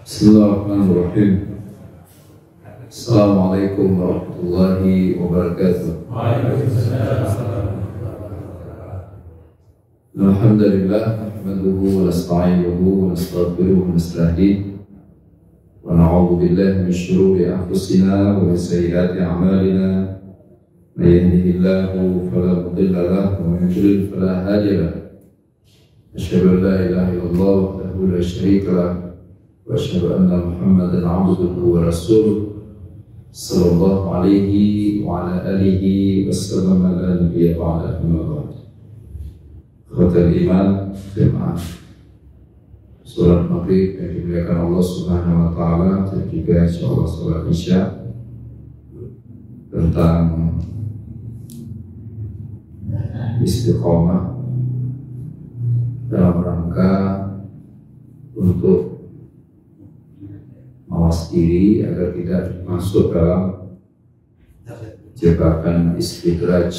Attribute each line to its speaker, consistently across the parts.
Speaker 1: Bismillahirrahmanirrahim. Assalamualaikum warahmatullahi wabarakatuh. Alhamdulillah, nahmaduhu wa nasta'inuhu wa nastaghfiruhu wa nastahdihi wa na'udzu billahi min shururi anfusina wa min sayyiati a'malina. May yahdihillahu fala mudilla lahu wa may yudlil fala hadiya lahu. Asyhadu an la ilaha illallah wahdahu la syarika lahu wa asyhadu anna Muhammadan 'abduhu wa rasuluh sallallahu alaihi wa ala alihi wasallam ala nabiyyi ba'da amma ba'd. Khotul iman jemaah salat maghrib yang dimuliakan Allah Subhanahu wa taala, dan juga insyaallah salat isya, tentang istiqomah dalam rangka untuk mawas diri agar tidak masuk dalam jebakan istidraj.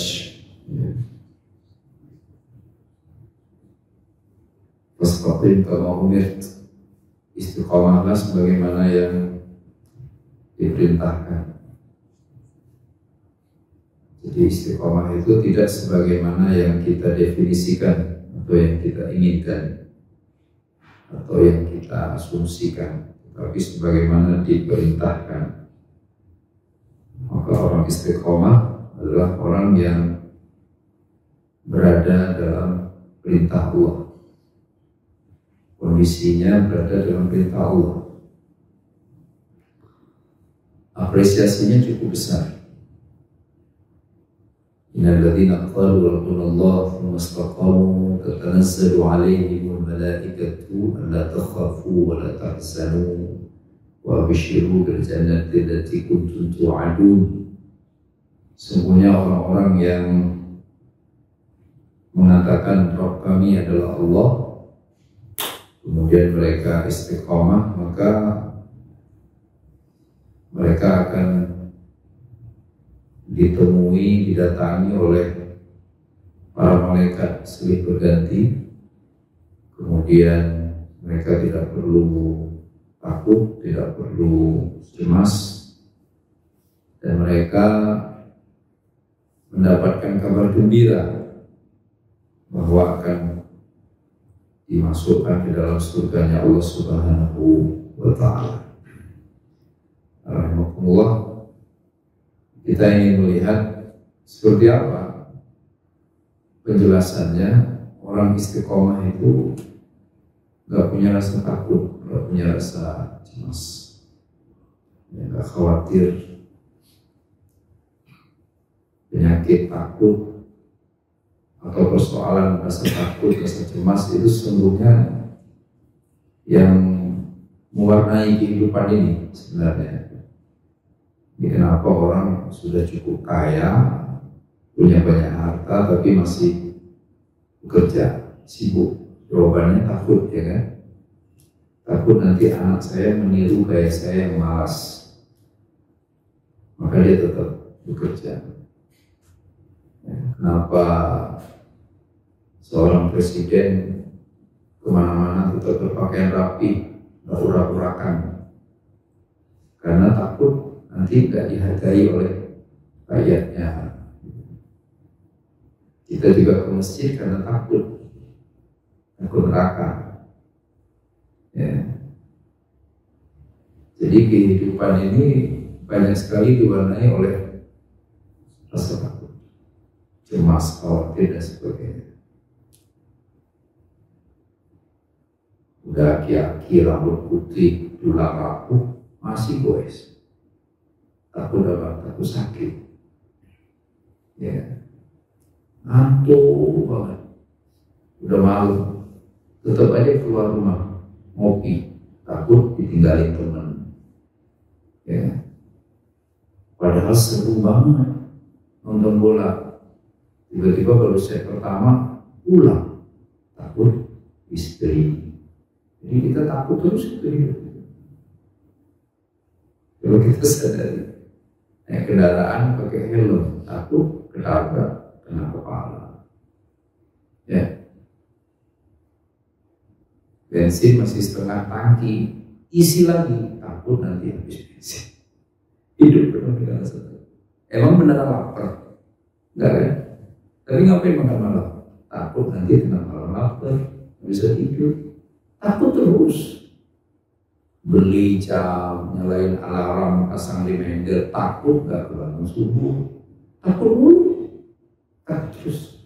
Speaker 1: Fastaqim kama umirt, istiqomahlah sebagaimana yang diperintahkan. Jadi istiqomah itu tidak sebagaimana yang kita definisikan atau yang kita inginkan atau yang kita asumsikan, tapi sebagaimana diperintahkan. Maka orang istiqomah adalah orang yang berada dalam perintah Allah, kondisinya berada dalam perintah Allah. Apresiasinya cukup besar. Innal ladzina qalu rabbunallah tsumma istaqamu tatanazzalu 'alaihimul malaikatu alla takhafu wa la tahzanu wa abshiru bil jannati allati kuntum tu'adun. Sesungguhnya orang-orang yang mengatakan Rabb kami adalah Allah, kemudian mereka istiqomah, maka mereka akan didatangi oleh para malaikat silih berganti. Kemudian mereka tidak perlu takut, tidak perlu cemas, dan mereka mendapatkan kabar gembira bahwa akan dimasukkan ke dalam surganya Allah Subhanahu wa ta'ala. Alhamdulillah, kita ingin melihat seperti apa penjelasannya orang istiqomah itu gak punya rasa takut, gak punya rasa cemas, gak khawatir penyakit takut atau persoalan rasa takut, rasa cemas itu sesungguhnya yang mewarnai kehidupan ini sebenarnya. Ini kenapa orang sudah cukup kaya, punya banyak harta, tapi masih bekerja, sibuk? Jawabannya takut, ya kan? Takut nanti anak saya meniru gaya saya yang malas, maka dia tetap bekerja. Kenapa seorang presiden kemana-mana tetap berpakaian rapi, nggak urak-urakan? Karena takut nanti tidak dihargai oleh rakyatnya. Kita juga ke masjid karena takut neraka. Ya. Jadi kehidupan ini banyak sekali diwarnai oleh rasa takut, cemas, khawatir, dan sebagainya. Udah aki-aki, rambut putih, tulang rapuh, masih goes. Takut apa? Takut sakit. Ya, ngantuk banget, udah malu, tetap aja keluar rumah ngopi, takut ditinggalin teman. Ya, padahal seru banget nonton bola, tiba-tiba baru set pertama pulang, takut istri. Jadi kita takut terus itu hidup. Kalau kita sadari, naik kendaraan pakai helm, takut ketabrak, kena kepala. Ya, bensin masih setengah tangki, isi lagi, takut nanti habis bensin. Hidup penuh dengan rasa takut. Emang beneran lapar? Enggak kan? Tapi ngapain makan malam? Takut nanti tengah malam lapar, bisa tidur. Takut terus. Beli jam, nyalain alarm, pasang reminder, takut gak bangun subuh. Takut mulu. Takut terus.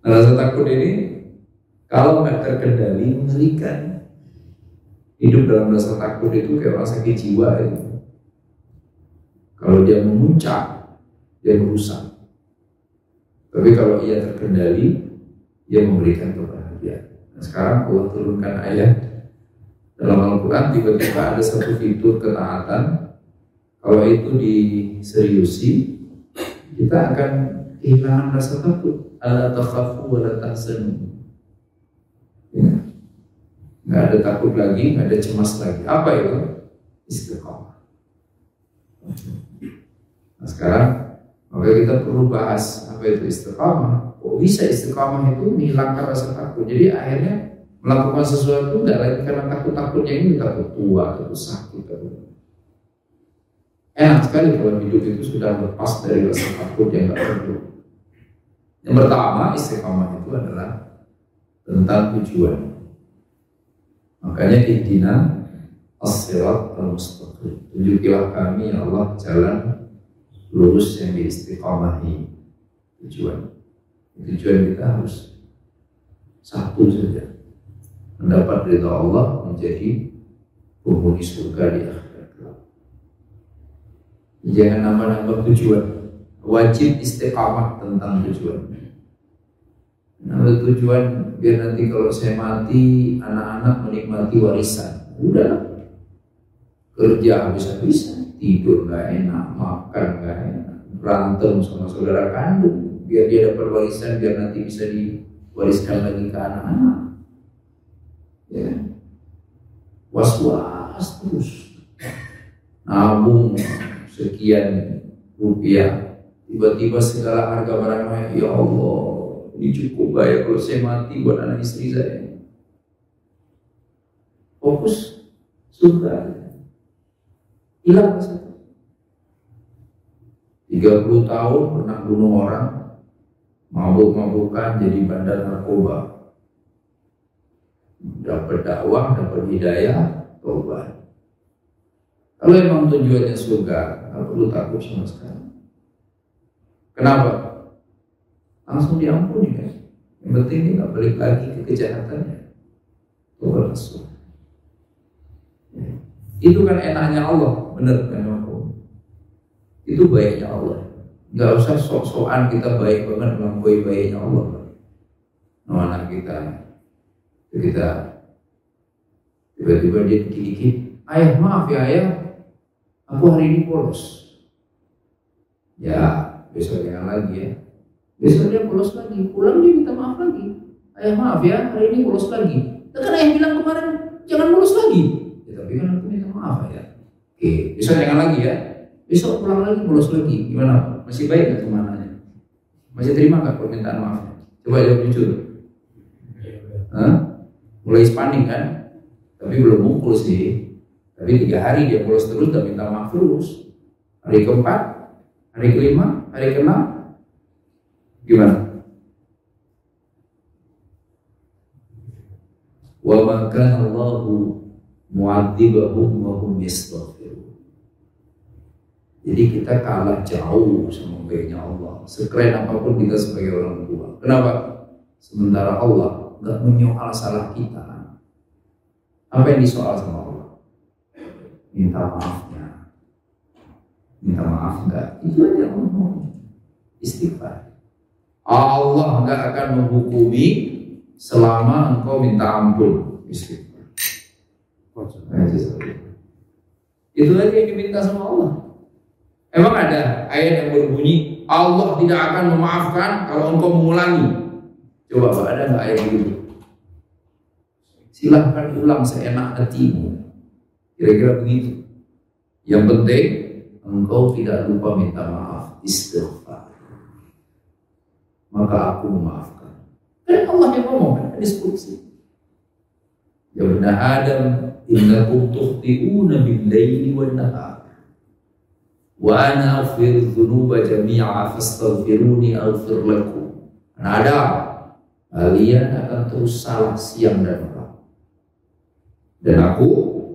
Speaker 1: Nah, rasa takut ini kalau nggak terkendali mengerikan. Hidup dalam rasa takut itu kayak orang sakit jiwa itu. Kalau dia memuncak, dia merusak. Tapi kalau ia terkendali, dia memberikan kebahagiaan. Nah, sekarang Allah turunkan ayat dalam Al-Quran, tiba-tiba ada satu fitur ketaatan. Kalau itu diseriusi, kita akan kehilangan rasa takut. Ala takhafu wa la tahzanu. Ya. Nggak ada takut lagi, nggak ada cemas lagi. Apa itu? Istiqamah. Nah, sekarang maka kita perlu bahas apa itu istiqamah. Kok bisa istiqamah itu menghilangkan rasa takut? Jadi akhirnya melakukan sesuatu nggak lagi karena takut-takutnya ini, takut tua, takut sakit, takut. Enak sekali kalau hidup itu sudah lepas dari rasa takut yang nggak perlu. Yang pertama, istiqamah itu adalah tentang tujuan. Makanya ihdina as-sirat al-mustaqim. Tunjukilah kami ya Allah jalan lurus yang diistiqamahi. Tujuan kita harus satu saja, mendapat ridha Allah, menjadi penghuni surga di akhirat. Jangan nambah-nambah tujuan. Wajib istiqamah tentang tujuan. Nambah tujuan biar nanti kalau saya mati anak-anak menikmati warisan. Udah, kerja habis-habisan, tidur nggak enak, makan nggak enak, berantem sama saudara kandung, biar dia dapat warisan, biar nanti bisa diwariskan lagi ke anak-anak. Ya, was-was terus, nabung sekian rupiah, tiba-tiba segala harga barang naik. Ya Allah, ini cukup gak ya kalau saya mati buat anak istri saya? Fokus surga, hilang rasa. 30 tahun pernah bunuh orang, mabuk-mabukan, jadi bandar narkoba, dapat dakwah, dapat hidayah, tobat. Kalau emang tujuannya surga, nggak perlu takut sama sekali. Kenapa? Langsung diampuni kan. Yang penting dia nggak balik lagi ke kejahatannya. Tobat Rasul. Itu kan enaknya Allah, benar kan? Itu baiknya Allah. Nggak usah sok-sokan kita baik banget melampaui baiknya Allah. Nah, anak kita tiba-tiba dia dikit-dikit, ayah maaf ya ayah, aku hari ini polos. Ya besoknya lagi ya, besoknya polos lagi, pulang dia minta maaf lagi, ayah maaf ya hari ini polos lagi. Kan ayah bilang kemarin jangan polos lagi. Ya, tapi kan aku minta maaf ya. Oke, besok jangan lagi ya. Besok pulang lagi, bolos lagi. Gimana? Masih baik nggak kemananya? Masih terima nggak permintaan maafnya? Coba jawab jujur. Mulai panik kan? Tapi belum mukul sih. Tapi 3 hari dia bolos terus dan minta maaf terus. Hari keempat, hari kelima, hari keenam, gimana? Wa ma kana Allahu mu'adzibahum wa hum yastaghfirun. Jadi kita kalah jauh sama baiknya Allah. Sekeren apapun kita sebagai orang tua. Kenapa? Sementara Allah nggak menyoal salah kita. Apa yang disoal sama Allah? Minta maafnya. Minta maaf nggak? Itu aja Allah mau. Istighfar. Allah nggak akan menghukumi selama engkau minta ampun. Istighfar. Itu aja yang diminta sama Allah. Emang ada ayat yang berbunyi Allah tidak akan memaafkan kalau engkau mengulangi? Coba Pak, ada nggak ayat itu? Silahkan ulang seenak hatimu. Kira-kira begitu. Yang penting engkau tidak lupa minta maaf, istighfar. Maka aku memaafkan. Kan Allah yang ngomong, kan diskusi. Ya bani Adam, innakum tukhti'una bil-laili wan-nahar. Wa ana aghfiru dzunuba jami'a fastaghfiruni aghfir lakum. Ada, kalian akan terus salah siang dan malam. Dan aku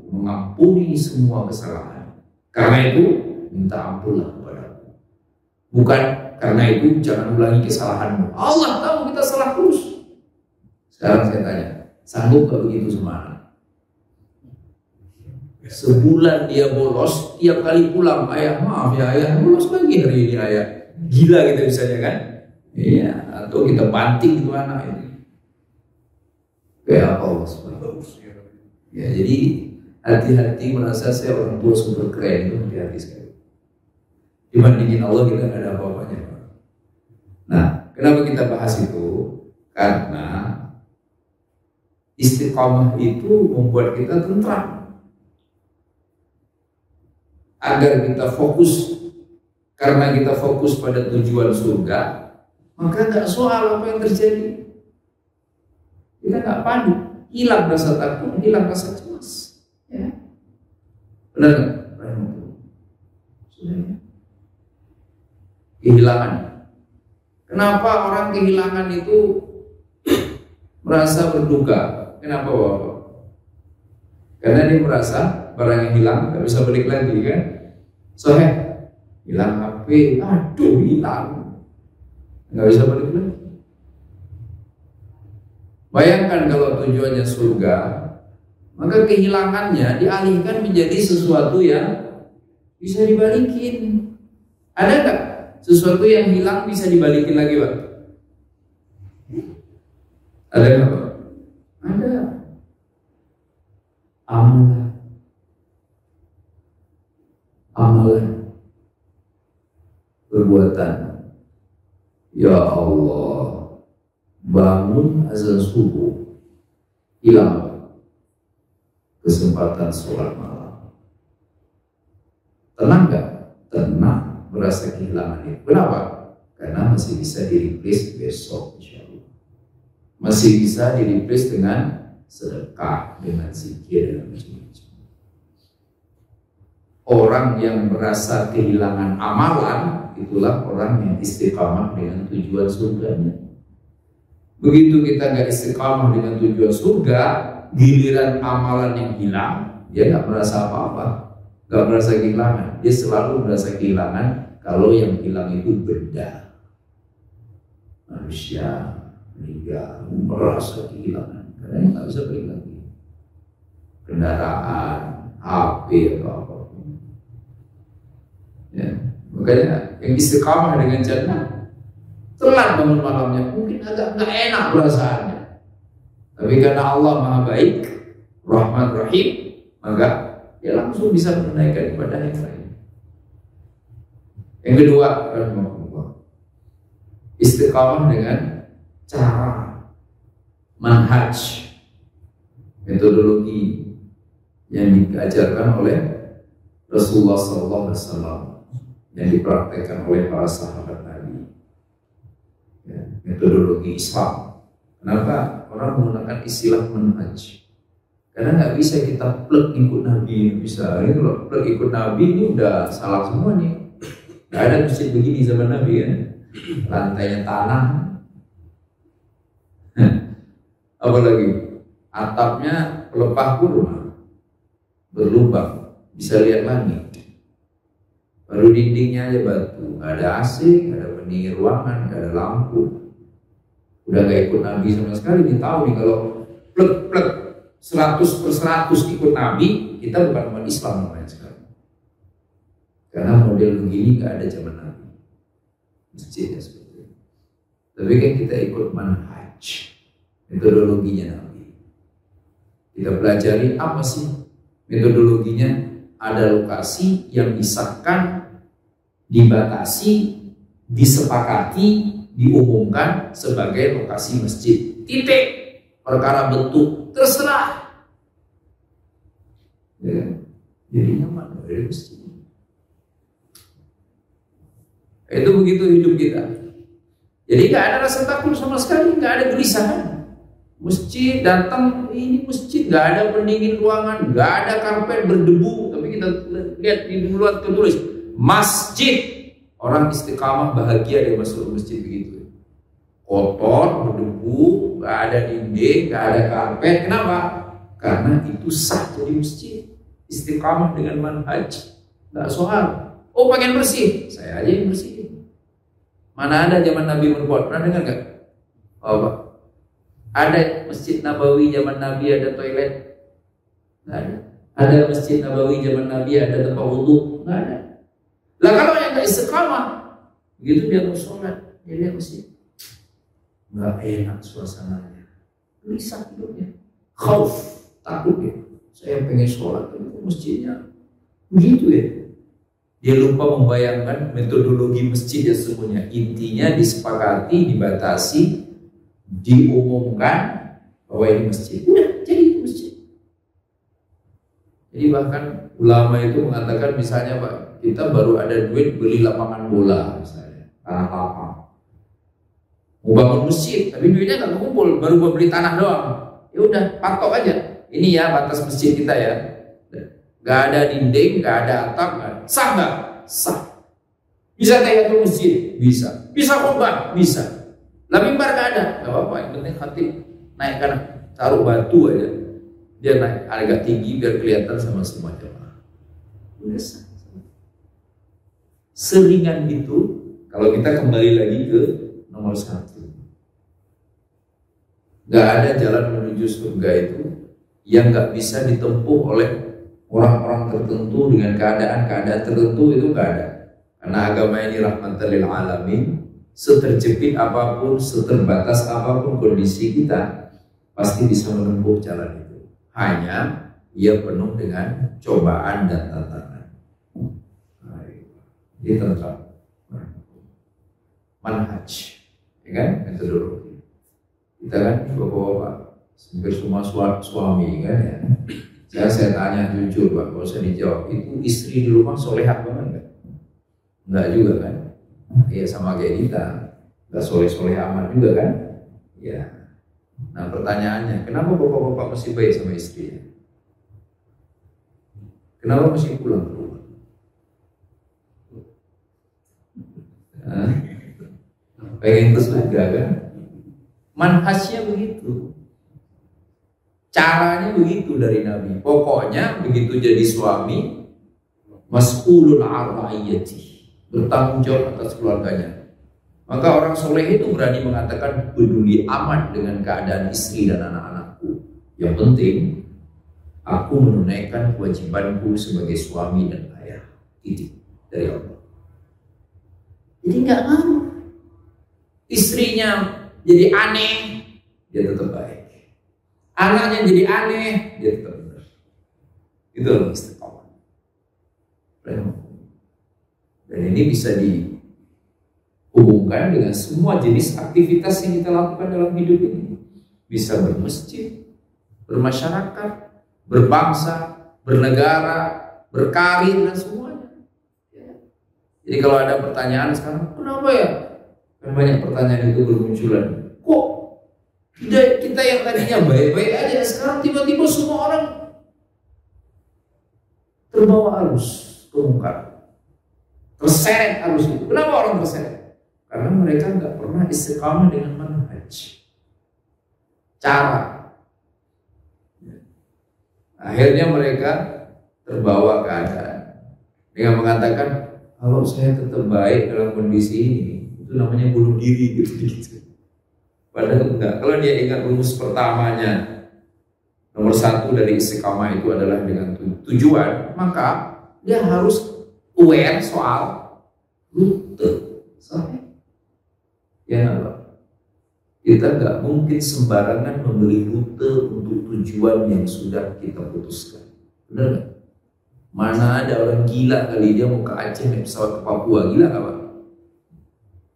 Speaker 1: mengampuni semua kesalahan. Karena itu, minta ampunlah kepadaku. Bukan karena itu jangan ulangi kesalahanmu. Allah tahu kita salah terus. Sekarang saya tanya, sanggup gak begitu sama anak? Sebulan dia bolos, tiap kali pulang, ayah maaf ya ayah, bolos lagi hari ini ayah. Gila gitu misalnya kan? Iya, atau kita banting itu anak ini. Kayak Allah subhanahu. Ya jadi hati-hati merasa saya orang tua super keren itu hati-hati sekali. Dibandingin Allah kita nggak ada apa-apanya. Nah, kenapa kita bahas itu? Karena istiqamah itu membuat kita tentram. Agar kita fokus, karena kita fokus pada tujuan surga, maka nggak soal apa yang terjadi. Kita nggak panik, hilang rasa takut, hilang rasa cemas. Ya. Benar nggak? Sudah ya. Kehilangan. Kenapa orang kehilangan itu merasa berduka? Kenapa Bapak? Karena dia merasa barang yang hilang nggak bisa balik lagi kan? Soalnya hilang HP, aduh hilang, nggak bisa balik lagi. Bayangkan kalau tujuannya surga, maka kehilangannya dialihkan menjadi sesuatu yang bisa dibalikin. Ada nggak sesuatu yang hilang bisa dibalikin lagi, Pak? Ada nggak, Pak? Ada. Amalan, perbuatan. Ya Allah, bangun azan subuh, hilang kesempatan sholat malam. Tenang nggak? Tenang. Merasa kehilangan itu. Kenapa? Karena masih bisa di-replace besok, insya Allah. Masih bisa di-replace dengan sedekah, dengan zikir, dan macam-macam. Orang yang merasa kehilangan amalan, itulah orang yang istiqamah dengan tujuan surganya. Begitu kita nggak istiqamah dengan tujuan surga, giliran amalan yang hilang, dia nggak merasa apa-apa. Gak merasa kehilangan, dia selalu merasa kehilangan kalau yang hilang itu benda. Manusia meninggal merasa kehilangan karena nggak bisa balik lagi. Kendaraan, HP atau apapun. Ya, makanya yang istiqamah dengan jannah telat bangun malamnya mungkin agak nggak enak perasaannya. Tapi karena Allah Maha Baik, Rahman Rahim, maka dia langsung bisa menunaikan ibadah yang lain. Yang kedua, istiqamah dengan cara, manhaj, metodologi yang diajarkan oleh Rasulullah SAW, yang dipraktekkan oleh para sahabat Nabi. Ya, metodologi Islam. Kenapa orang menggunakan istilah manhaj? Karena nggak bisa kita plek ikut Nabi, bisa. Ini kalau plek ikut Nabi ini udah salah semua nih. Nggak ada masjid begini zaman Nabi kan, lantainya tanah, apalagi atapnya pelepah kurma, berlubang, bisa lihat langit. Baru dindingnya aja batu, nggak ada AC, nggak ada pendingin ruangan, nggak ada lampu. Udah nggak ikut Nabi sama sekali. Nih tahu nih kalau plek 100% ikut Nabi, kita bukan umat Islam namanya sekarang. Karena model begini nggak ada zaman Nabi. Masjidnya seperti itu. Tapi kan kita ikut manhaj, metodologinya Nabi. Kita pelajari apa sih metodologinya. Ada lokasi yang disahkan, dibatasi, disepakati, diumumkan sebagai lokasi masjid. Titik. Perkara bentuk terserah. Ya, jadi nyaman dari masjid. Itu begitu hidup kita. Jadi nggak ada rasa takut sama sekali, nggak ada gelisahan.
Speaker 2: Masjid datang, ini masjid nggak ada pendingin ruangan, nggak ada karpet berdebu, tapi kita lihat di luar tertulis masjid. Orang istiqamah bahagia dia masuk masjid begitu. Kotor, berdebu, nggak ada dinding, nggak ada karpet. Kenapa? Karena itu sah jadi masjid. Istiqamah dengan manhaj, nggak soal. Oh pengen bersih, saya aja yang bersih. Mana ada zaman Nabi berbuat? Pernah dengar nggak? Oh, Pak. Ada Masjid Nabawi zaman Nabi ada toilet? Nggak ada. Ada Masjid Nabawi zaman Nabi ada tempat wudhu? Nggak ada. Lah kalau yang nggak istiqamah, begitu dia mau sholat, dia lihat masjid, nggak enak suasananya, gelisah hidupnya, khauf, takut dia. Saya pengen sholat, tapi masjidnya begitu ya. Dia lupa membayangkan metodologi masjid yang semuanya. Intinya disepakati, dibatasi, diumumkan bahwa ini masjid. Udah, jadi itu masjid. Jadi bahkan ulama itu mengatakan misalnya Pak, kita baru ada duit beli lapangan bola misalnya, tanah lapang. Mau bangun masjid, tapi duitnya nggak kumpul, baru mau beli tanah doang. Ya udah, patok aja. Ini ya batas masjid kita ya. Nggak ada dinding, nggak ada atap, sah nggak? Sah. Bisa tahiyatul masjid? Bisa. Bisa khutbah? Bisa. Lah mimbar nggak ada? Nggak apa-apa. Yang penting hati naikkan, taruh batu aja. Dia naik agak tinggi biar kelihatan sama semua jemaah. Udah sah. Seringan itu kalau kita kembali lagi ke nomor 1. Nggak ada jalan menuju surga itu yang nggak bisa ditempuh oleh orang-orang tertentu dengan keadaan-keadaan tertentu, itu nggak ada. Karena agama ini rahmatan lil alamin. Seterjepit apapun, seterbatas apapun kondisi kita, pasti bisa menempuh jalan itu. Hanya ia penuh dengan cobaan dan tantangan. Ini tentang manhaj, ya kan, metodologi. Kita kan bapak-bapak, hampir semua suami kan ya. Saya tanya jujur Pak, kalau saya dijawab itu istri di rumah solehah banget nggak? Enggak juga kan? Ya sama kayak kita, nggak soleh amat juga kan? Ya. Nah pertanyaannya, kenapa bapak-bapak masih baik sama istrinya? Kenapa masih pulang ke rumah? Pengen ke surga kan? Manhajnya begitu, caranya begitu dari Nabi. Pokoknya begitu jadi suami, mas'ulun ar-ra'iyati, bertanggung jawab atas keluarganya. Maka orang soleh itu berani mengatakan peduli amat dengan keadaan istri dan anak-anakku. Yang penting aku menunaikan kewajibanku sebagai suami dan ayah. Itu dari Allah. Jadi nggak ngaruh. Istrinya jadi aneh, dia tetap baik. Anaknya jadi aneh, dia tetap benar. Itu loh istiqomah. Dan ini bisa dihubungkan dengan semua jenis aktivitas yang kita lakukan dalam hidup ini. Bisa bermasjid, bermasyarakat, berbangsa, bernegara, berkarir, dan semuanya. Jadi kalau ada pertanyaan sekarang, kenapa ya? Kan banyak pertanyaan itu bermunculan. Kok kita yang tadinya baik-baik aja, sekarang tiba-tiba semua orang terbawa arus kemungkaran, terseret arus itu. Kenapa orang terseret? Karena mereka nggak pernah istiqamah dengan manhaj, cara. Akhirnya mereka terbawa keadaan dengan mengatakan, kalau saya tetap baik dalam kondisi ini, itu namanya bunuh diri gitu. Padahal enggak. Kalau dia ingat rumus pertamanya, nomor 1 dari istiqamah itu adalah dengan tujuan, maka dia harus aware soal rute. Ya Allah, kita nggak mungkin sembarangan membeli rute untuk tujuan yang sudah kita putuskan. Benar nggak? Mana ada orang gila kali dia mau ke Aceh naik pesawat ke Papua, gila nggak Pak?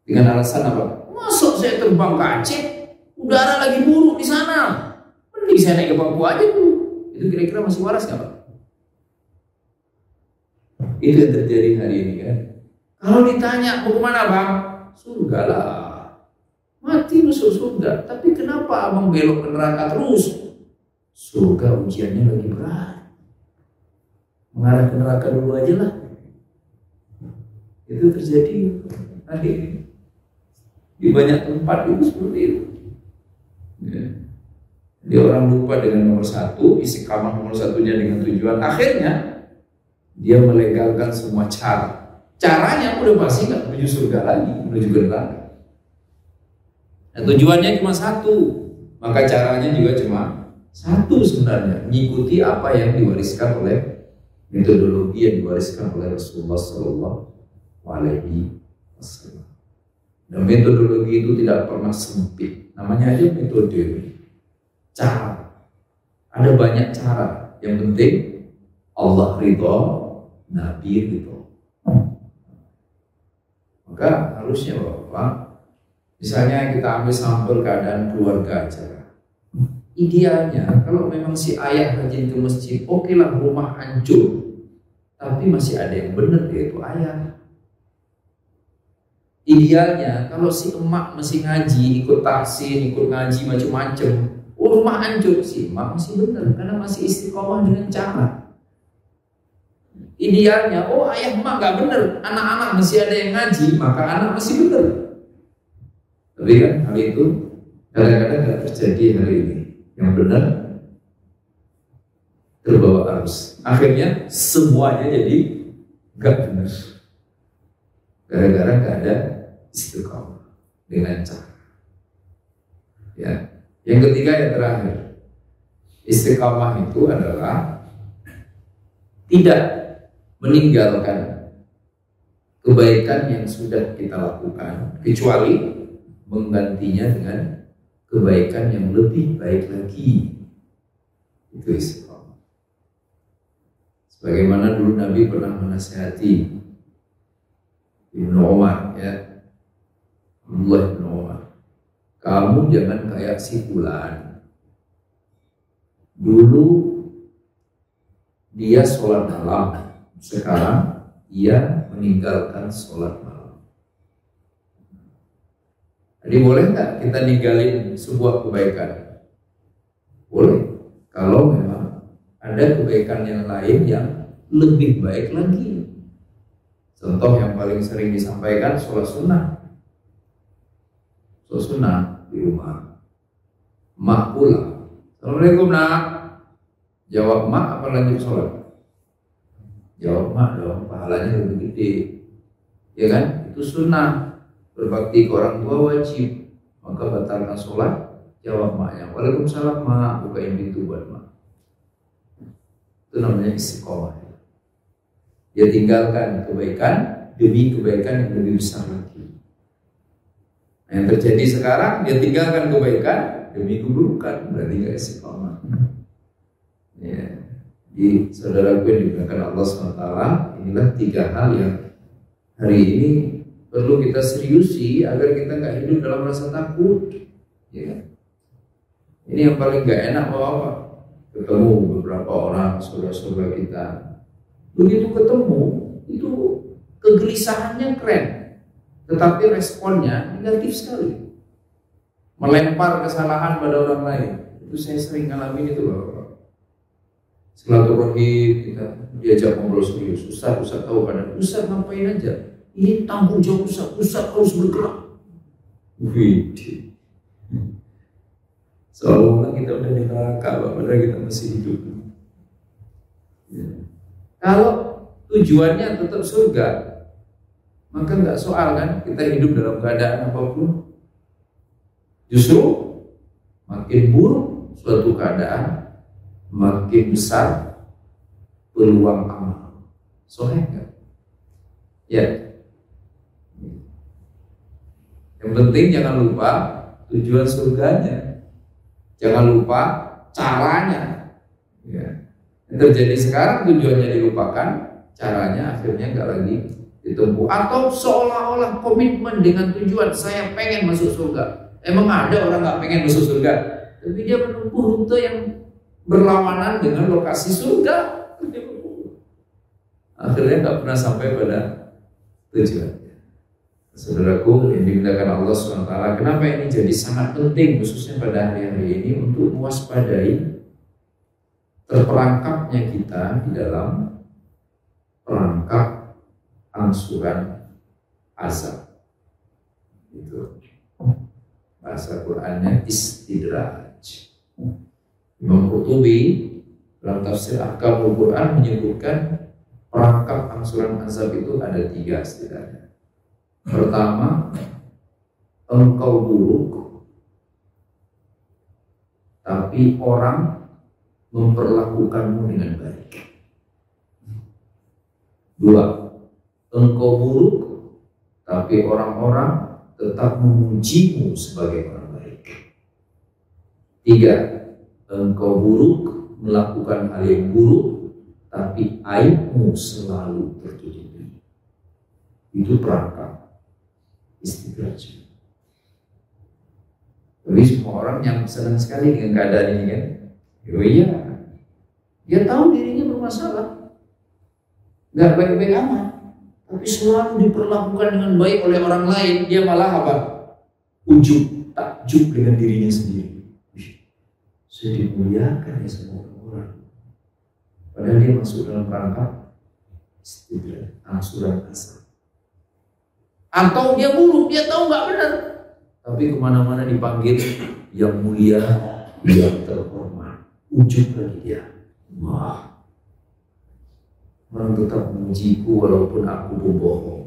Speaker 2: Dengan alasan apa? Masuk saya terbang ke Aceh, udara lagi buruk di sana, mending saya naik ke Papua aja dulu. Itu kira-kira masih waras nggak Pak? Itu yang terjadi hari ini kan. Kalau ditanya mau kemana Bang? Surga lah. mati masuk surga. Tapi kenapa abang belok ke neraka terus? Surga ujiannya lagi berat. Mengarah ke neraka dulu aja lah. Itu terjadi akhirnya di banyak tempat itu seperti itu. Ya. Dia orang lupa dengan nomor satu, istiqamah nomor satunya dengan tujuan. Akhirnya dia melegalkan semua cara. Caranya udah pasti nggak menuju surga lagi, menuju neraka. Nah, tujuannya cuma satu, maka caranya juga cuma satu sebenarnya, mengikuti apa yang diwariskan oleh metodologi yang diwariskan oleh Rasulullah SAW. Dan metodologi itu tidak pernah sempit, namanya aja metode, cara. Ada banyak cara, yang penting Allah ridho, Nabi ridho. Maka harusnya Bapak, misalnya kita ambil sampel keadaan keluarga aja. Idealnya kalau memang si ayah rajin ke masjid, oke lah rumah hancur, tapi masih ada yang benar, yaitu ayah. Idealnya kalau si emak masih ngaji, ikut tahsin, ikut ngaji macam-macam, rumah hancur, si emak masih benar karena masih istiqomah dengan cara. Idealnya, ayah emak gak benar, anak-anak masih ada yang ngaji, maka anak masih benar. Tapi kan hal itu kadang-kadang gak terjadi hari ini. Yang benar terbawa arus. Akhirnya semuanya jadi gak benar. Gara-gara gak ada istiqomah dengan cara. Ya. Yang ketiga, yang terakhir, istiqomah itu adalah tidak meninggalkan kebaikan yang sudah kita lakukan, kecuali menggantinya dengan kebaikan yang lebih baik lagi. Itu istiqomah. Sebagaimana dulu Nabi pernah menasihati Ibnu Umar, ya, Abdullah bin Umar, kamu jangan kayak si fulan. Dulu dia sholat malam, sekarang ia meninggalkan sholat malam. Jadi boleh nggak kita ninggalin sebuah kebaikan? Boleh, kalau memang ada kebaikan yang lain yang lebih baik lagi. Contoh yang paling sering disampaikan, sholat sunnah. Sholat sunnah di rumah. Mak pulang, assalamualaikum nak. Jawab mak apa lanjut sholat? Jawab mak dong, pahalanya lebih gede. Ya kan? Itu sunnah. Berbakti ke orang tua wajib. Maka batalkan sholat, jawab maknya, waalaikumsalam mak, bukain pintu buat mak. Itu namanya istiqomah. Dia tinggalkan kebaikan demi kebaikan yang lebih besar lagi. Nah, yang terjadi sekarang, dia tinggalkan kebaikan demi keburukan, berarti nggak istiqomah. Ya. Jadi saudaraku yang dimuliakan Allah SWT, inilah 3 hal yang hari ini perlu kita seriusi agar kita nggak hidup dalam rasa takut. Ya. Ini yang paling nggak enak Bapak. Ketemu beberapa orang saudara-saudara kita, begitu ketemu itu kegelisahannya keren, tetapi responnya negatif sekali, melempar kesalahan pada orang lain. Itu saya sering ngalamin itu Bapak. Silaturahim, kita diajak ngobrol serius, Ustaz tahu kan, Ustaz ngapain aja, ini tanggung jawab Ustaz harus bergerak. Widih, seolah-olah kita udah di neraka, padahal kita masih hidup. Ya. Kalau tujuannya tetap surga, maka nggak soal kan kita hidup dalam keadaan apapun. Justru makin buruk suatu keadaan, makin besar peluang amal. Soalnya enggak? Ya. Yang penting jangan lupa tujuan surganya, jangan lupa caranya. Ya. Yang terjadi sekarang tujuannya dilupakan, caranya akhirnya nggak lagi ditempuh, atau seolah-olah komitmen dengan tujuan saya pengen masuk surga. Emang ada orang nggak pengen masuk surga, tapi dia menempuh rute yang berlawanan dengan lokasi surga, akhirnya nggak pernah sampai pada tujuannya. Saudaraku yang dimuliakan Allah SWT, kenapa ini jadi sangat penting khususnya pada hari-hari ini untuk mewaspadai terperangkapnya kita di dalam perangkap angsuran azab. Itu bahasa Qur'annya istidraj. Imam Qurtubi dalam tafsir Ahkamul Qur'an menyebutkan perangkap angsuran azab itu ada 3 setidaknya. Pertama, engkau buruk tapi orang memperlakukanmu dengan baik. 2, engkau buruk tapi orang-orang tetap memujimu sebagai orang baik. 3, engkau buruk melakukan hal yang buruk tapi aibmu selalu tertutupi. Itu perangkap istidraj. Jadi semua orang yang senang sekali dengan keadaan ini kan. Oh iya, dia tahu dirinya bermasalah, nggak baik-baik amat, tapi selalu diperlakukan dengan baik oleh orang lain. Dia malah apa? Ujub, takjub dengan dirinya sendiri. Saya dimuliakan ya sama orang. Padahal dia masuk dalam perangkap istidraj, angsuran azab. Atau dia buruk, dia tahu nggak benar, tapi kemana-mana dipanggil yang mulia, yang terhormat, ujub lagi dia. Wah, orang tetap memujiku walaupun aku berbohong,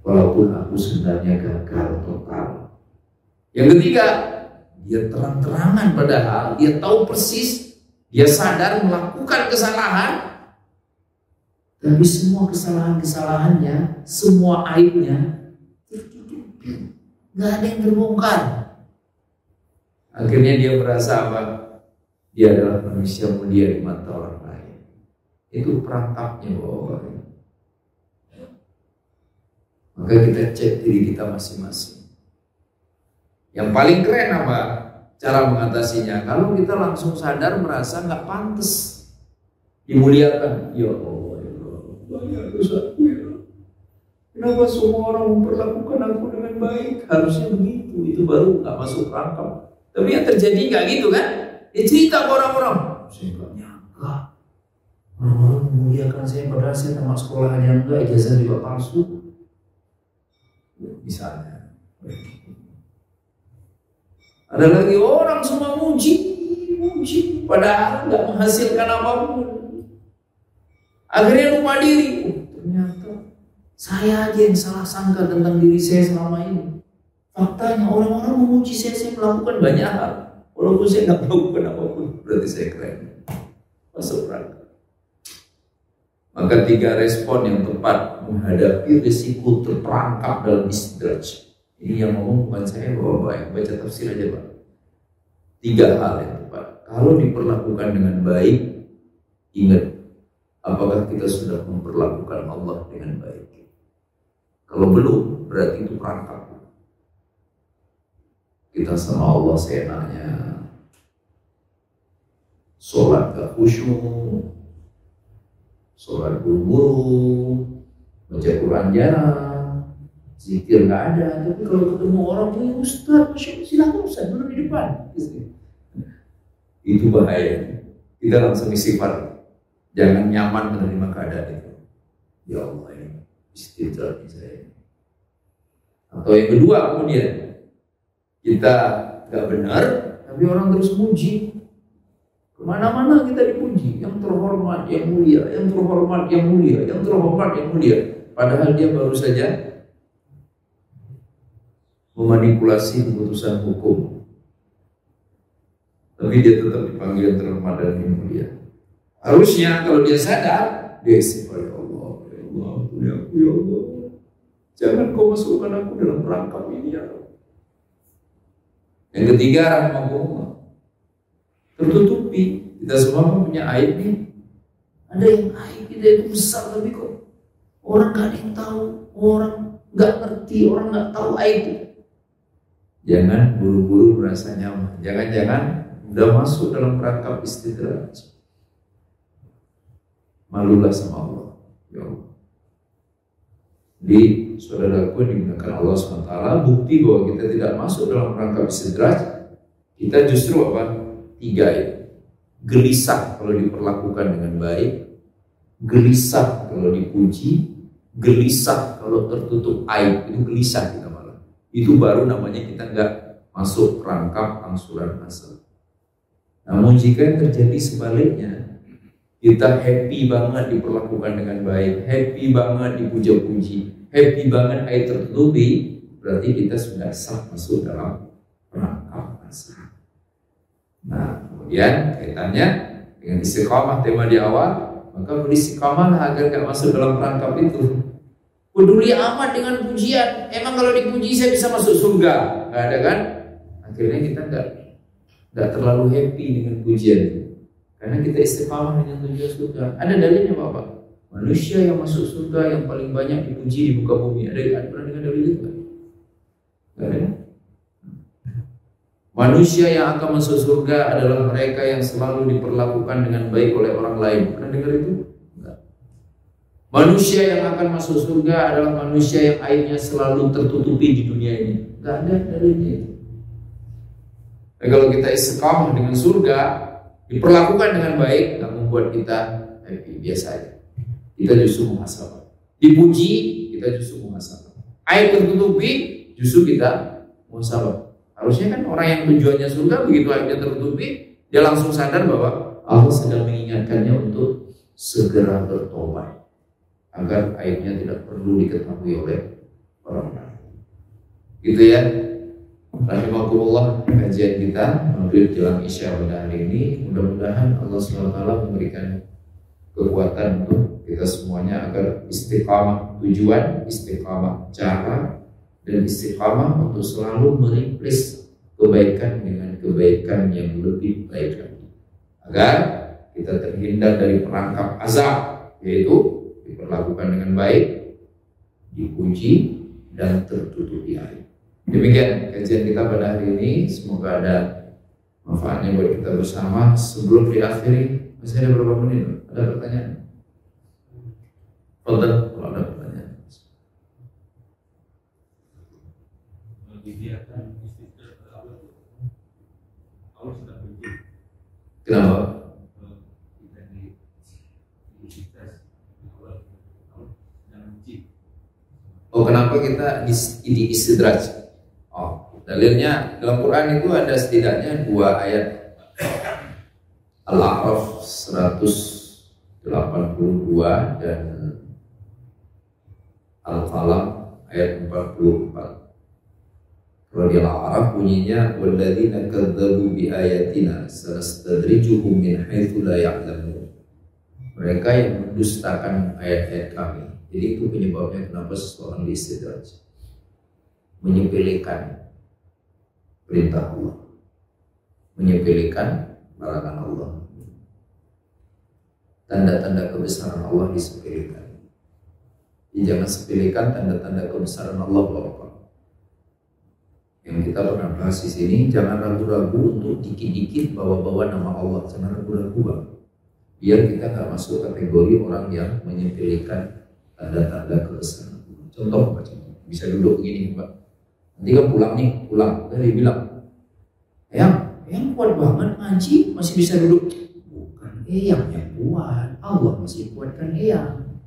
Speaker 2: walaupun aku sebenarnya gagal total. Yang ketiga, dia terang-terangan padahal dia tahu persis, dia sadar melakukan kesalahan. Tapi semua kesalahan-kesalahannya, semua aibnya tertutupi, nggak ada yang terbongkar. Akhirnya dia merasa apa? Dia adalah manusia mulia di mata orang lain. Itu perangkapnya Bapak. Maka kita cek diri kita masing-masing. Yang paling keren apa? Cara mengatasinya. Kalau kita langsung sadar merasa nggak pantas dimuliakan, ya Allah. Banyak dosaku ya. Kenapa semua orang memperlakukan aku dengan baik? Harusnya begitu. Itu baru nggak masuk perangkap. Tapi yang terjadi nggak gitu kan? Dia cerita ke orang-orang. Saya nggak nyangka orang-orang memuliakan saya padahal saya tamat sekolah aja enggak, ijazah juga palsu. Misalnya. Ada lagi orang semua muji, padahal nggak menghasilkan apapun. Akhirnya lupa diri. Ternyata saya aja yang salah sangka tentang diri saya selama ini. Faktanya orang-orang memuji saya melakukan banyak hal, walaupun saya nggak melakukan apapun. Berarti saya keren. Masuk perangkap. Maka 3 respon yang tepat menghadapi risiko terperangkap dalam istidraj. Ini yang ngomong bukan saya, Bapak yang baca tafsir aja Pak. 3 hal yang tepat. Kalau diperlakukan dengan baik, ingat, apakah kita sudah memperlakukan Allah dengan baik? Kalau belum, berarti itu perangkap. Kita sama Allah seenaknya, sholat gak khusyuk, sholat buru-buru, baca Quran jarang, zikir gak ada. Tapi kalau ketemu orang punya Ustaz, silakan Ustaz duduk di depan. Itu bahaya. Kita langsung istighfar. Jangan nyaman menerima keadaan itu. Ya Allah, ini istidraj saya. Atau yang kedua kemudian, kita gak benar, tapi orang terus muji. Kemana-mana kita dipuji, yang terhormat, yang mulia, yang terhormat, yang mulia, yang terhormat, yang mulia. Padahal dia baru saja memanipulasi keputusan hukum. Tapi dia tetap dipanggil yang terhormat dan yang mulia. Harusnya kalau dia sadar, dia istighfar, ya Allah, ya Allah, ya Allah. Jangan kau masukkan aku dalam perangkap ini ya Allah. Yang ketiga, rahimahullah, tertutupi. Kita semua punya aib nih. Ada yang aib kita itu besar, tapi kok orang gak ada yang tahu, orang gak ngerti, orang gak tahu aib. Jangan buru-buru merasa nyaman. Jangan-jangan udah masuk dalam perangkap istidraj. Malulah sama Allah, ya Allah. Di saudaraku yang digunakan Allah SWT, bukti bahwa kita tidak masuk dalam perangkap istidraj, kita justru apa? 3 ya. Gelisah kalau diperlakukan dengan baik, gelisah kalau dipuji, gelisah kalau tertutup aib. Itu gelisah kita malah. Itu baru namanya kita nggak masuk perangkap angsuran asal. Namun jika yang terjadi sebaliknya, kita happy banget diperlakukan dengan baik, happy banget dipuja-puji, happy banget aib tertutupi, berarti kita sudah sah masuk dalam perangkap asal. Nah, kemudian kaitannya dengan istiqamah tema di awal, maka beristiqamahlah agar gak masuk dalam perangkap itu. Peduli amat dengan pujian, emang kalau dipuji saya bisa masuk surga? Gak ada kan? Akhirnya kita gak terlalu happy dengan pujian, karena kita istiqamah dengan tujuan surga. Ada dalilnya Bapak? Manusia yang masuk surga yang paling banyak dipuji di muka bumi. Ada pernah dengar dalil itu kan? Gak ada kan? Manusia yang akan masuk surga adalah mereka yang selalu diperlakukan dengan baik oleh orang lain. Pernah dengar itu? Enggak. Manusia yang akan masuk surga adalah manusia yang aibnya selalu tertutupi di dunia ini. Enggak ada dalilnya itu. Nah, kalau kita istiqamah dengan surga, diperlakukan dengan baik, nggak membuat kita happy, biasa aja. Kita justru muhasabah. Dipuji, kita justru muhasabah. Aib tertutupi, justru kita muhasabah. Harusnya kan orang yang tujuannya surga, begitu aibnya tertutupi, dia langsung sadar bahwa Allah sedang mengingatkannya untuk segera bertobat agar aibnya tidak perlu diketahui oleh orang lain. Gitu ya. Rahimakumullah, kajian kita maghrib jelang isya pada hari ini. Mudah-mudahan Allah SWT memberikan kekuatan untuk kita semuanya agar istiqamah tujuan, istiqamah cara, dan istiqamah untuk selalu mereplace kebaikan dengan kebaikan yang lebih baik lagi, agar kita terhindar dari perangkap azab, yaitu diperlakukan dengan baik, dipuji, dan tertutupi aib. Demikian kajian kita pada hari ini. Semoga ada manfaatnya buat kita bersama. Sebelum diakhiri, masih ada berapa menit? Ada pertanyaan? Kalau ada pertanyaan. Kenapa? Oh, kenapa kita di istidraj? Oh, dalilnya dalam Quran itu ada setidaknya 2 ayat. Al-A'raf 182 dan Al-Qalam ayat 44. Kalau di Al-A'raf bunyinya walladzina kadzdzabu bi ayatina sanastadrijuhum min haitsu la ya'lamun. Mereka yang mendustakan ayat-ayat kami. Jadi itu penyebabnya kenapa seseorang diistidraj, menyepelekan perintah Allah, menyepelekan larangan Allah. Tanda-tanda kebesaran Allah disepelekan. Jadi jangan sepelekan tanda-tanda kebesaran Allah, Bapak. Yang kita pernah bahas di sini, jangan ragu-ragu untuk dikit-dikit bawa-bawa nama Allah, jangan ragu-ragu, Bang. Biar kita nggak masuk kategori orang yang menyepelekan tanda-tanda kebesaran. Contoh apa? Bisa duduk begini, Pak. Nanti kan pulang, dari bilang, yang kuat banget ngaji masih bisa duduk. Bukan yang kuat, Allah masih kuatkan Eyang.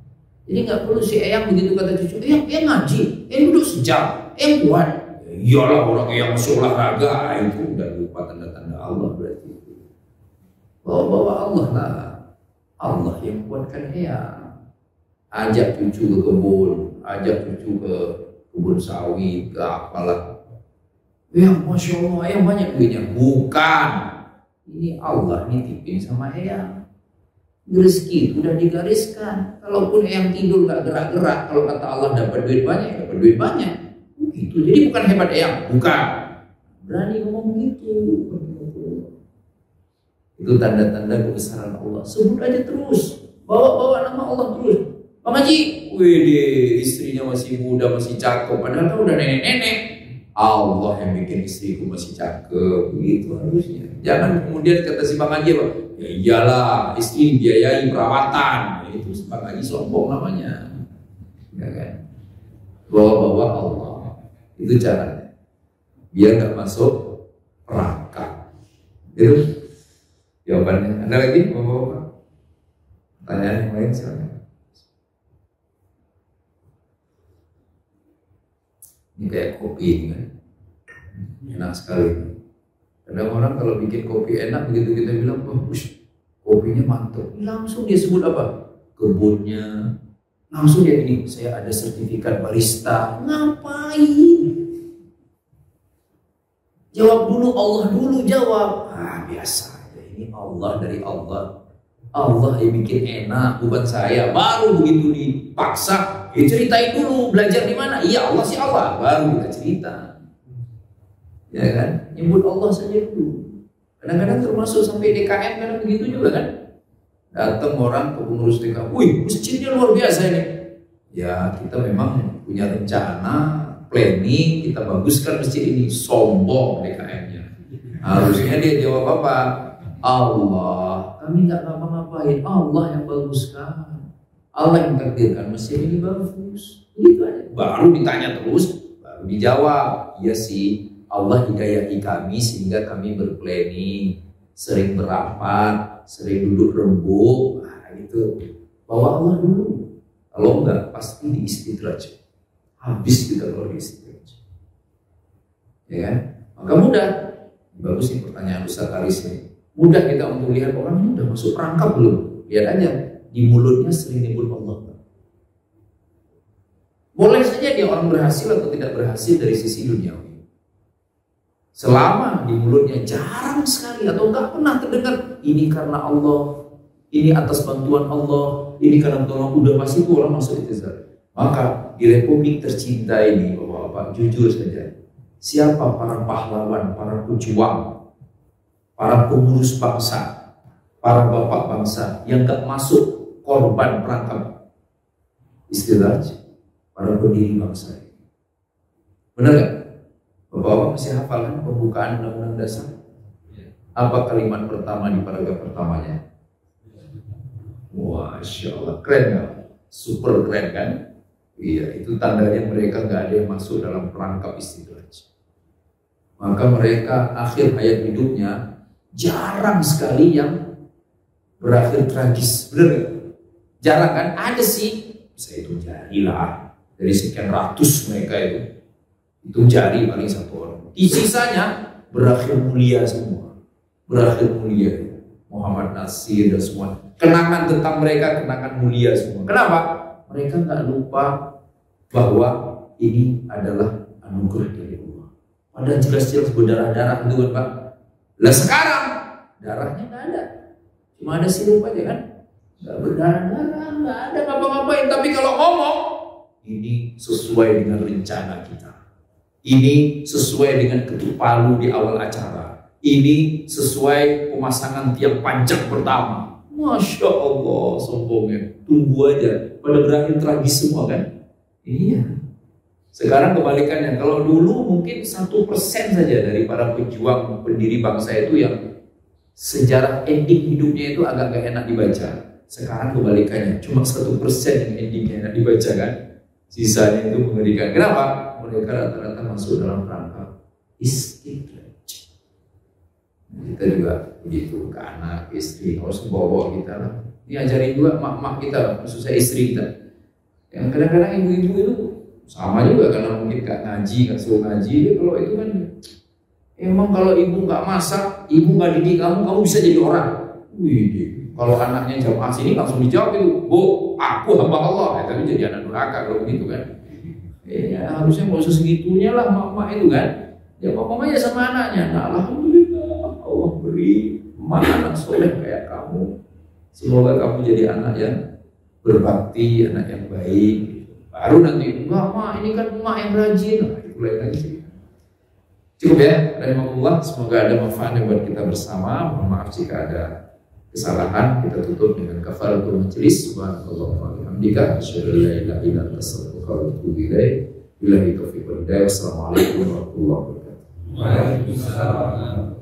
Speaker 2: Jadi nggak perlu si Eyang begitu kata cucu, Eyang ngaji, duduk sejam, kuat. Iyalah orang yang masih olahraga, itu udah lupa tanda-tanda Allah berarti. Bawa-bawa Allah lah, Allah yang kuatkan Eyang. Ajak cucu ke kebun, ajak cucu ke kebun sawit, ke apalah. Masya Allah, Eyang banyak duitnya. Bukan, ini Allah nitipin sama Eyang. Rezeki itu udah digariskan. Kalaupun Eyang tidur gak gerak-gerak, kalau kata Allah dapat duit banyak, dapat duit banyak. Gitu. Jadi bukan hebat Eyang, bukan. Berani ngomong gitu. Itu tanda-tanda kebesaran Allah. Sebut aja terus, bawa-bawa nama Allah terus. Bang Haji, istrinya masih muda, masih cakep, padahal kan udah nenek-nenek. Allah yang bikin istriku masih cakep, begitu harusnya. Jangan kemudian kata si Bang Haji, ya iyalah, istri biayai perawatan. Itu si Bang Haji sombong namanya, ya kan? bawa-bawa Allah. Itu caranya. Biar nggak masuk perangkap. Itu jawabannya. Ada lagi bapak-bapak? Pertanyaan yang lain silakan. Ini kayak kopi ini kan, enak sekali. Kadang orang kalau bikin kopi enak, begitu kita bilang, bagus, kopinya mantap, langsung dia sebut apa? Kebunnya, langsung dia ini, saya ada sertifikat barista. Ngapain? Jawab dulu, Allah dulu jawab. Biasa aja, ini Allah dari Allah. Allah yang bikin enak, bukan saya. Baru begitu dipaksa, ceritain dulu, belajar di mana? Iya, Allah sih Allah, baru kita cerita. Ya kan? Nyebut Allah saja dulu. Kadang-kadang termasuk sampai DKM kadang begitu juga kan? Datang orang ke pengurus DKM, wih, masjidnya luar biasa ini. Ya, kita memang punya rencana, planning, kita baguskan masjid ini. Sombong DKM-nya. Harusnya dia jawab apa? Allah, kami nggak ngapa-ngapain, Allah yang baguskan, Allah yang takdirkan masjid ini bagus. Gitu aja. Baru ditanya terus, baru dijawab. Iya sih, Allah hidayahi kami sehingga kami berplanning, sering berapat, sering duduk rembuk, gitu. Bawa Allah dulu. Kalau enggak, pasti diistidraj. Habis kita kalau diistidraj. Ya kan? Maka mudah. Bagus nih pertanyaan Ustaz Aris ini. Mudah kita untuk lihat orang ini udah masuk perangkap belum? Lihat aja, di mulutnya sering nyebut Allah. Boleh saja dia orang berhasil atau tidak berhasil dari sisi duniawi. Selama di mulutnya jarang sekali atau enggak pernah terdengar ini karena Allah, ini atas bantuan Allah, ini karena tolong, udah pasti itu orang masuk itizal. Maka di Republik tercinta ini, Bapak-bapak, jujur saja, siapa para pahlawan, para pejuang, para pengurus bangsa, para bapak bangsa yang gak masuk korban perangkap istilah para pendiri bangsa ini? Benar gak? Bapak-bapak masih hafal kan pembukaan Undang-Undang Dasar? Apa kalimat pertama di paragraf pertamanya? Masya Allah, keren gak? Super keren kan? Iya, itu tandanya mereka gak ada yang masuk dalam perangkap istilah. Maka mereka akhir hayat hidupnya jarang sekali yang berakhir tragis, bener gak? Jarang kan? Ada sih, bisa hitung jari lah, dari sekian ratus mereka itu jari paling satu orang. Di sisanya berakhir mulia semua, berakhir mulia. Muhammad Nasir dan semua, kenangan tentang mereka kenangan mulia semua. Kenapa? Mereka nggak lupa bahwa ini adalah anugerah dari Allah. Padahal jelas-jelas berdarah-darah itu kan Pak. Lah sekarang darahnya nggak ada, cuma ada sirup aja kan, nggak berdarah-darah, nggak ada ngapa-ngapain. Tapi kalau ngomong, ini sesuai dengan rencana kita, ini sesuai dengan ketuk palu di awal acara, ini sesuai pemasangan tiang panjang pertama. Masya Allah, sombongnya, tunggu aja, pada berakhir tragis semua kan? Iya. Sekarang kebalikannya, kalau dulu mungkin 1% saja dari para pejuang pendiri bangsa itu yang sejarah ending hidupnya itu agak gak enak dibaca. Sekarang kebalikannya, cuma 1% yang endingnya enak dibaca kan, sisanya itu mengerikan. Kenapa? Mereka rata-rata masuk dalam perangkap istidraj. Kita juga begitu ke anak, istri, harus bawa kita lah. Ini ajarin juga mak-mak kita, khususnya istri kita. Yang kadang-kadang ibu-ibu itu sama juga, karena mungkin gak ngaji, gak suruh ngaji. Dia kalau itu kan, emang kalau ibu gak masak, ibu gak didik kamu bisa jadi orang. Wih, kalau anaknya jamaah sini langsung dijawab itu, Bu, aku hamba Allah. Tapi jadi anak durhaka kalau begitu kan. Ya harusnya mau segitunya lah mak-mak itu kan. Ya ngomong aja sama anaknya, nah, alhamdulillah Allah beri anak soleh kayak kamu. Semoga kamu jadi anak yang berbakti, anak yang baik. Baru nanti, enggak mak, ini kan mak yang rajin. Mulai lagi. Cukup ya, rahimahullah. Semoga ada manfaatnya buat kita bersama. Mohon maaf jika ada kesalahan. Kita tutup dengan kafaratul majelis. Subhanallah wa bihamdika, asyhadu an la ilaha illa anta, astaghfiruka wa atubu ilaik. Billahi taufiq wal hidayah. Wassalamualaikum warahmatullahi wabarakatuh.
Speaker 3: Waalaikumsalam.